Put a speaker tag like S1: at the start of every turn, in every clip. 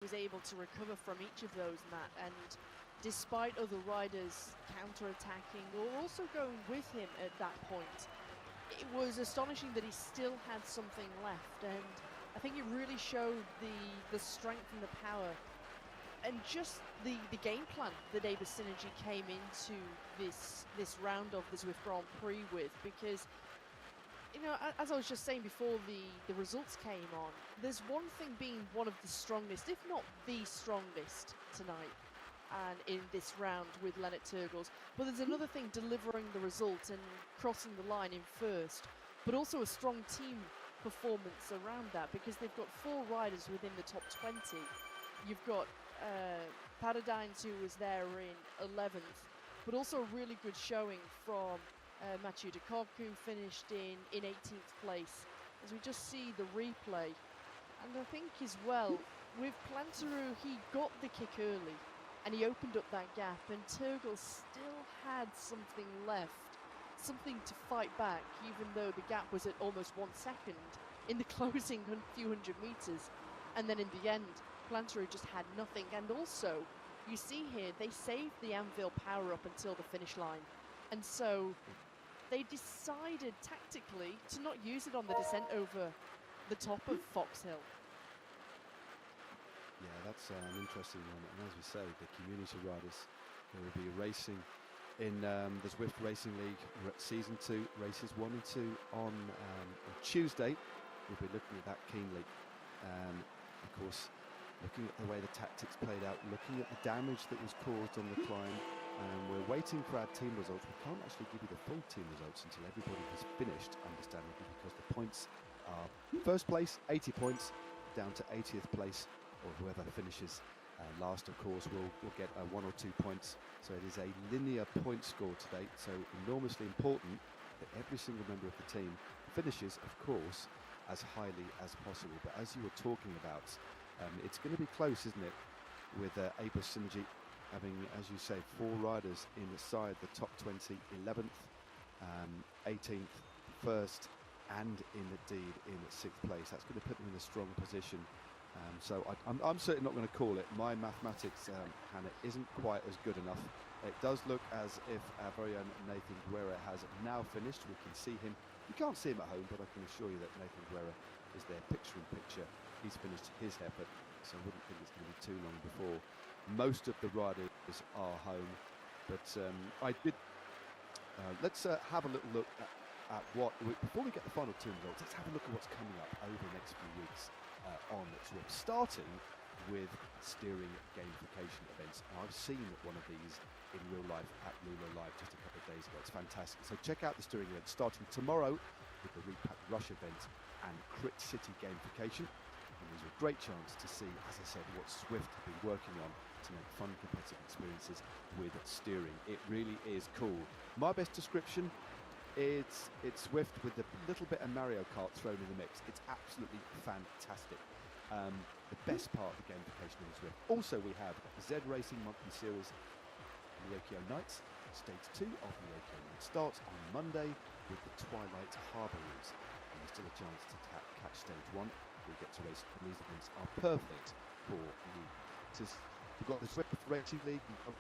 S1: was able to recover from each of those, Matt, and despite other riders counter-attacking or also going with him at that point, it was astonishing that he still had something left, and I think it really showed the strength and the power and just the game plan that Aber Synergy came into this round of the Zwift Grand Prix with, because you know, as I was just saying before the results came on, there's one thing being one of the strongest, if not the strongest tonight and in this round with Lennart Tergels, but there's another thing delivering the result and crossing the line in first, but also a strong team performance around that, because they've got 4 riders within the top 20. You've got Paradines, who was there in 11th, but also a really good showing from Mathieu de Kock, who finished in 18th place. As we just see the replay, and I think as well, with Plantarou, he got the kick early and he opened up that gap, and Tergels still had something left, something to fight back, even though the gap was at almost 1 second in the closing few hundred meters. And then in the end, Plantarou just had nothing. And also, you see here, they saved the Anvil power up until the finish line. And so they decided tactically to not use it on the descent over the top of Fox Hill.
S2: Yeah, that's an interesting one. And as we say, the community riders who will be racing in the Zwift Racing League Season 2, races 1 and 2 on Tuesday. We'll be looking at that keenly. Of course, looking at the way the tactics played out, looking at the damage that was caused on the climb. We're waiting for our team results. We can't actually give you the full team results until everybody has finished, understandably, because the points are first place, 80 points, down to 80th place, or whoever finishes last, of course, will get 1 or 2 points. So it is a linear point score today, so enormously important that every single member of the team finishes, of course, as highly as possible. But as you were talking about, it's going to be close, isn't it, with Aber Synergy having, as you say, 4 riders inside the top 20, 11th, 18th, 1st, and indeed in 6th place. That's going to put them in a strong position. So I'm certainly not going to call it. My mathematics, Hannah, isn't quite as good enough. It does look as if our very own Nathan Guerra has now finished. We can see him. You can't see him at home, but I can assure you that Nathan Guerra is there picture in picture. He's finished his effort, so I wouldn't think it's going to be too long before most of the riders are home. But I did. Let's have a little look at what, before we get the final 2 results, let's have a look at what's coming up over the next few weeks on Zwift, starting with steering gamification events. And I've seen one of these in real life at Lula Live just a couple of days ago. It's fantastic. So check out the steering event starting tomorrow with the Repack Rush event and Crit City gamification. And these are a great chance to see, as I said, what Zwift have been working on to make fun competitive experiences with steering. It really is cool. My best description, it's Zwift with a little bit of Mario Kart thrown in the mix. It's absolutely fantastic. The best part of the gamification of Zwift. Also, we have the Z Racing monthly series, Lyokio Nights. Stage 2 of Lyokio Nights starts on Monday with the Twilight Harbour routes. And there's still a chance to catch stage 1. We get to race, and these events are perfect for you. We've got the Zwift Racing League. We've got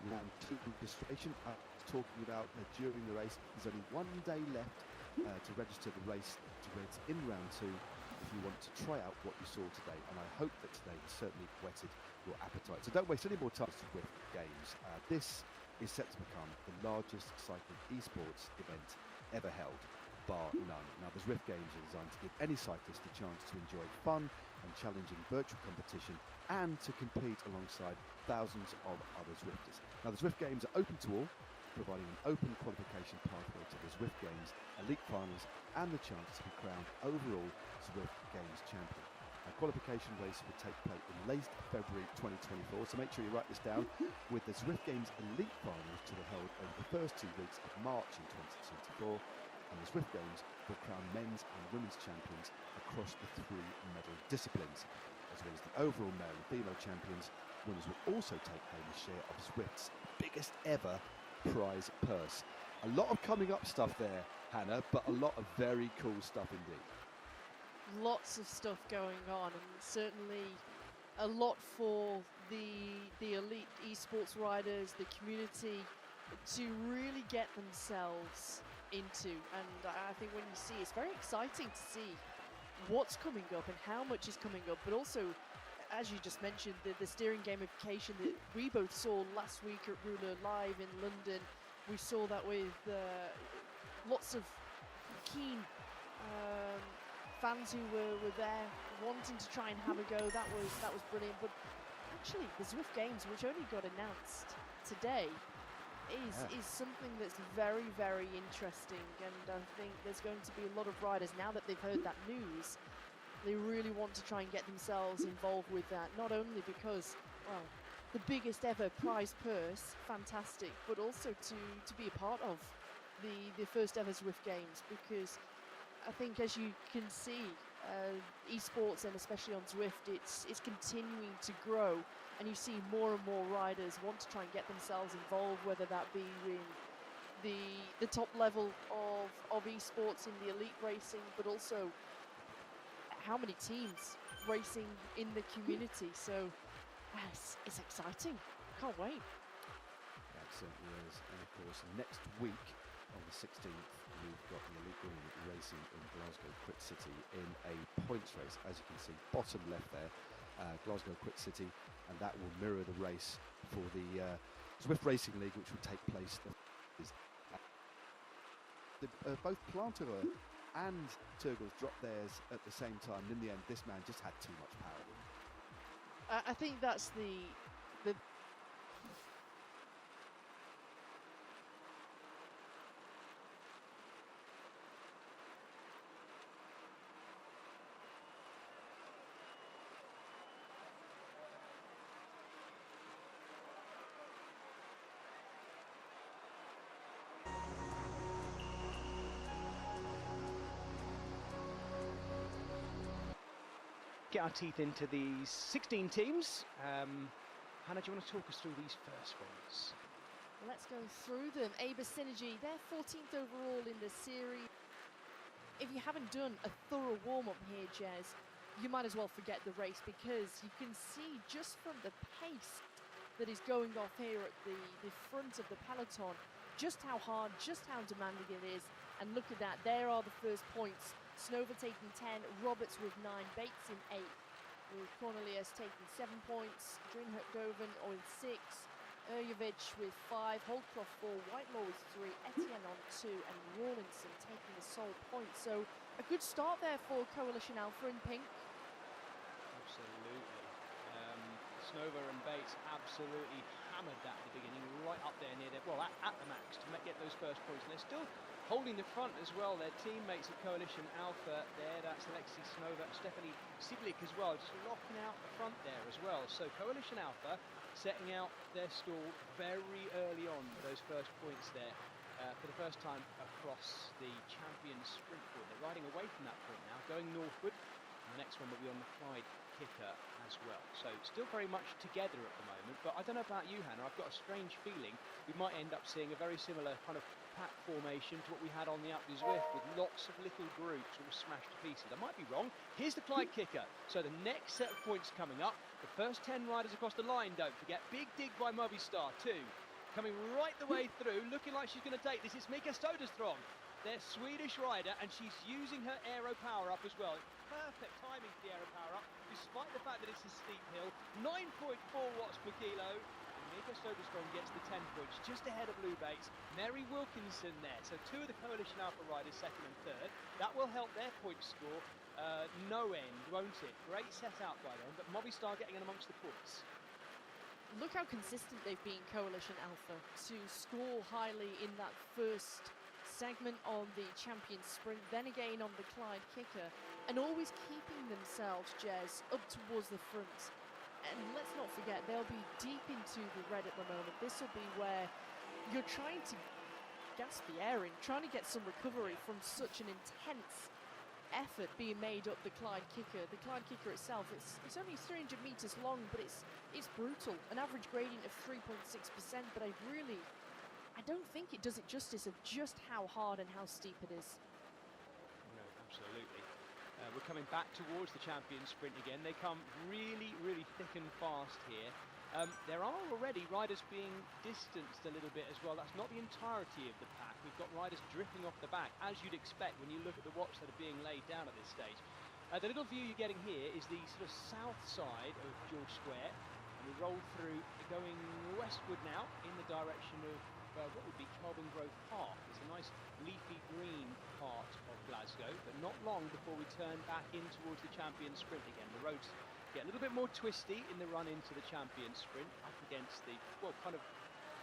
S2: round 2 registration. I was talking about during the race. There's only 1 day left to register the race to race in round 2 if you want to try out what you saw today. And I hope that today has certainly whetted your appetite. So don't waste any more time with Zwift Games. This is set to become the largest cycling esports event ever held, bar none. Now, the Zwift Games are designed to give any cyclist the chance to enjoy fun and challenging virtual competition and to compete alongside thousands of other Zwifters. Now, the Zwift Games are open to all, providing an open qualification pathway to the Zwift Games Elite Finals and the chance to be crowned overall Zwift Games champion. A qualification race will take place in late February 2024, so make sure you write this down, with the Zwift Games Elite Finals to be held over the first 2 weeks of March in 2024, and the Zwift Games will crown men's and women's champions across the 3 medal disciplines, as well as the overall male and female champions. Winners will also take home a share of Zwift's biggest ever prize purse. A lot of coming up stuff there, Hannah, but a lot of very cool stuff indeed.
S1: Lots of stuff going on, and certainly a lot for the elite esports riders, the community, to really get themselves into. And I think when you see, it's very exciting to see what's coming up and how much is coming up, but also, as you just mentioned, the steering gamification that we both saw last week at Ruler Live in London. We saw that with lots of keen fans who were there wanting to try and have a go. That was brilliant. But actually, the Zwift Games, which only got announced today, is something that's very, very interesting. And I think there's going to be a lot of riders, now that they've heard that news, they really want to try and get themselves involved with that. Not only because, well, the biggest ever prize purse, fantastic, but also to be a part of the first ever Zwift Games, because I think, as you can see, esports, and especially on Zwift, it's continuing to grow, and you see more and more riders want to try and get themselves involved, whether that be in the top level of esports in the elite racing, but also how many teams racing in the community. So yes, it's exciting. Can't wait.
S2: That certainly is. And of course, next week on the 16th, we've got the Elite Women racing in Glasgow Crit City in a points race. As you can see, bottom left there, Glasgow Crit City, and that will mirror the race for the Zwift Racing League, which will take place. Both Planterer and Turgles dropped theirs at the same time, and in the end, this man just had too much power.
S1: I think that's the
S3: get our teeth into these 16 teams. Hannah, do you want to talk us through these first ones?
S1: Let's go through them. Aber Synergy, they're 14th overall in the series. If you haven't done a thorough warm-up here, Jez, you might as well forget the race, because you can see just from the pace that is going off here at the front of the peloton, just how hard, just how demanding it is. And look at that, there are the first points. Snova taking 10, Roberts with 9, Bates in 8, with Cornelius taking 7 points, Drinhertgoven with 6, Erjovic with 5, Holdcroft 4, Whitelaw with 3, Etienne on 2, and Rawlinson taking the sole point. So a good start there for Coalition Alpha in pink.
S3: Absolutely. Snova and Bates absolutely hammered that at the beginning, right up there near at the max to get those first points. And they're still holding the front as well. Their teammates at Coalition Alpha there, that's Alexei Snova, Stephanie Siglik as well, just locking out the front there as well. So Coalition Alpha setting out their stall very early on with those first points there for the first time across the champion sprint point. They're riding away from that point now, going northward. And the next one will be on the Clyde kicker as well. So still very much together at the moment, but I don't know about you, Hannah, I've got a strange feeling we might end up seeing a very similar kind of pack formation to what we had on the Up the Zwift, with lots of little groups all smashed to pieces. I might be wrong. Here's the Clyde kicker. So the next set of points coming up, the first 10 riders across the line, don't forget. Big dig by Movistar too, coming right the way through, looking like she's going to take this. It's Mika Soderstrom, their Swedish rider, and she's using her aero power up as well. Perfect timing for the aero power up, despite the fact that it's a steep hill. 9.4 watts per kilo. Mika Soderstrom gets the 10 points, just ahead of Lou Bates. Mary Wilkinson there, so two of the Coalition Alpha riders, second and third. That will help their point score no end, won't it? Great set out by them, but Movistar getting in amongst the points.
S1: Look how consistent they've been, Coalition Alpha, to score highly in that first segment on the champion sprint, then again on the Clyde kicker, and always keeping themselves, Jez, up towards the front. And let's not forget, they'll be deep into the red at the moment. This will be where you're trying to gasp the air in, trying to get some recovery from such an intense effort being made up the Clyde kicker. The Clyde kicker itself, it's only 300 meters long, but it's brutal. An average gradient of 3.6%, but I don't think it does it justice of just how hard and how steep it is.
S3: No, absolutely. we're coming back towards the champion sprint again. They come really, really thick and fast here. There are already riders being distanced a little bit as well. That's not the entirety of the pack. We've got riders dripping off the back, as you'd expect when you look at the watch that are being laid down at this stage. The little view you're getting here is the sort of south side of George Square. And we roll through, going westward now in the direction of what would be Kelvin Grove Park. It's a nice leafy green part of Glasgow, but not long before we turn back in towards the champion sprint again. The roads get a little bit more twisty in the run into the champion sprint, up against the, well, kind of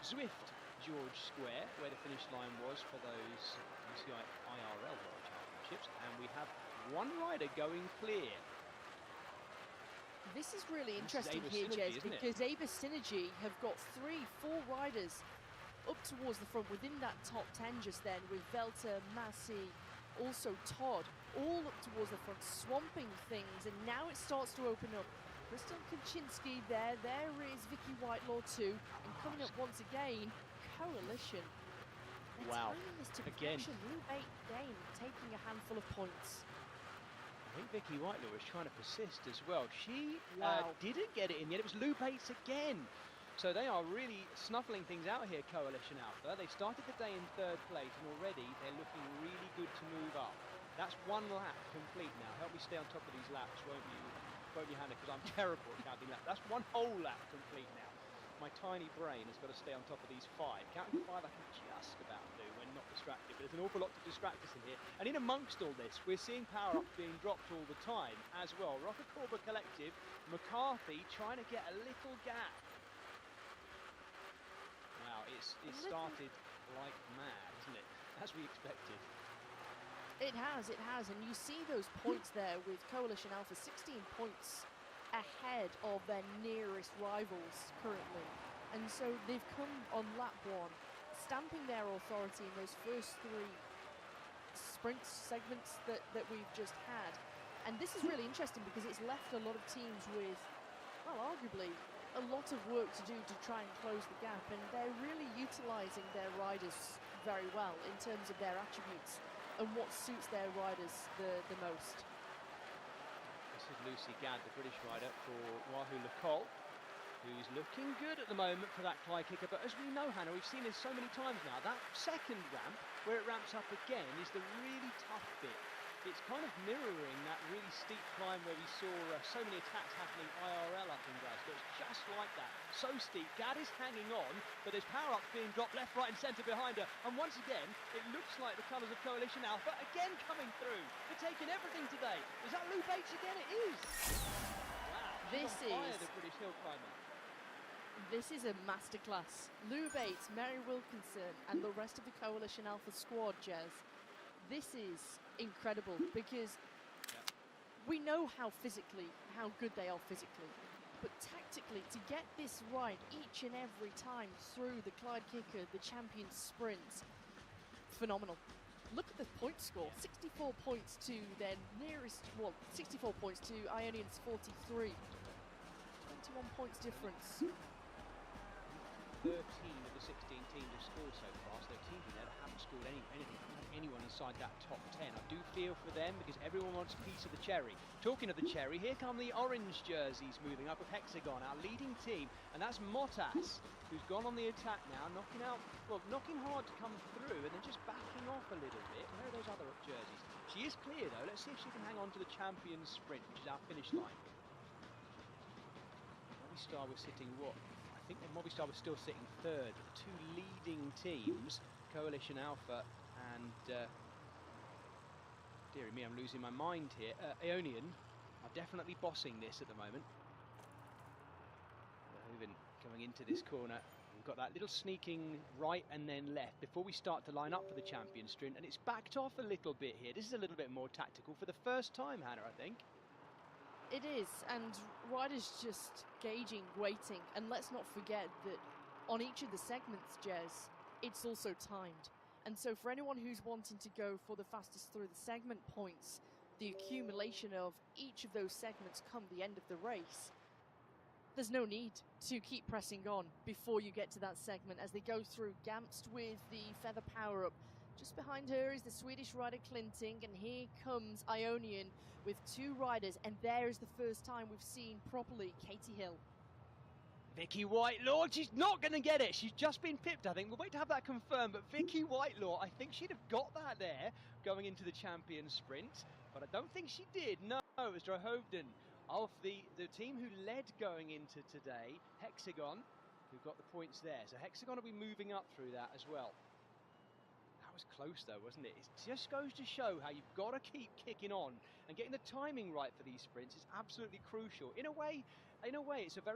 S3: Zwift George Square, where the finish line was for those UCI IRL World Championships, and we have one rider going clear.
S1: This is really interesting here, Jez, because Ava Synergy have got 3-4 riders up towards the front within that top 10 just then, with Velta, Massey, also Todd, all up towards the front, swamping things, and now it starts to open up. Kristen Kaczynski there is Vicky Whitelaw too, and coming up once again, Coalition. They're turning this to perfection. Lou Bate Dane taking a handful of points.
S3: I think Vicky Whitelaw was trying to persist as well. She didn't get it in yet. It was Lou Bates again. So they are really snuffling things out here, Coalition Alpha. They started the day in 3rd place, and already they're looking really good to move up. That's one lap complete now. Help me stay on top of these laps, won't you, Hannah? Because I'm terrible at counting laps. That's one whole lap complete now. My tiny brain has got to stay on top of these 5. Counting 5 I can just about do when not distracted, but there's an awful lot to distract us in here. And in amongst all this, we're seeing power-ups being dropped all the time as well. Rocker Corba Collective, McCarthy trying to get a little gap. Wow, it started like mad, isn't it? As we expected.
S1: It has, and you see those points there with Coalition Alpha, 16 points ahead of their nearest rivals currently. And so they've come on lap 1, stamping their authority in those first 3 sprint segments that we've just had. And this is really interesting because it's left a lot of teams with, well, arguably, a lot of work to do to try and close the gap, and they're really utilising their riders very well in terms of their attributes and what suits their riders the most.
S3: This is Lucy Gadd, the British rider for Wahoo Le Col, who's looking good at the moment for that Clyde kicker, but as we know, Hannah, we've seen this so many times now, that second ramp, where it ramps up again, is the really tough bit. It's kind of mirroring that really steep climb where we saw so many attacks happening IRL up in Glasgow. It's just like that. So steep. Gadd is hanging on, but there's power-ups being dropped left, right and centre behind her. And once again, it looks like the colours of Coalition Alpha again coming through. They're taking everything today. Is that Lou Bates again? It is. Wow.
S1: This is
S3: the British hill climber.
S1: This is a masterclass. Lou Bates, Mary Wilkinson and the rest of the Coalition Alpha squad, Jez. This is incredible because we know how good they are physically, but tactically to get this right each and every time through the Clyde kicker, the champion sprints, phenomenal. Look at the point score, 64 points to their nearest, 64 points to Ionian's 43, 21 points difference.
S3: 13 of the 16 teams have scored so far, so there are teams in there that haven't scored anyone inside that top 10. I do feel for them because everyone wants a piece of the cherry. Talking of the cherry, here come the orange jerseys moving up with Hexagon, our leading team, and that's Motas, who's gone on the attack now, knocking hard to come through and then just backing off a little bit. Where are those other jerseys? She is clear though. Let's see if she can hang on to the champion sprint, which is our finish line. Movistar was sitting what? I think that Movistar was still sitting 3rd. The 2 leading teams, Coalition Alpha and dearie me, I'm losing my mind here. Ionian are definitely bossing this at the moment. Even coming into this corner, we've got that little sneaking right and then left before we start to line up for the champion sprint, and it's backed off a little bit here. This is a little bit more tactical for the first time, Hannah, I think.
S1: It is, and riders just gauging, waiting, and let's not forget that on each of the segments, Jez, it's also timed. And so for anyone who's wanting to go for the fastest through the segment points, the accumulation of each of those segments come the end of the race, there's no need to keep pressing on before you get to that segment as they go through Gamst with the feather power-up, Just behind her is the Swedish rider Klinting, and here comes Ionian with 2 riders, and there is the first time we've seen properly Katie Hill.
S3: Vicky Whitelaw, she's not going to get it. She's just been pipped, I think. We'll wait to have that confirmed, but Vicky Whitelaw, I think she'd have got that there going into the champion sprint, but I don't think she did. No, it was Drohovden of the team who led going into today, Hexagon, who got the points there. So Hexagon will be moving up through that as well. That was close though, wasn't it? It just goes to show how you've got to keep kicking on, and getting the timing right for these sprints is absolutely crucial. In a way, it's a very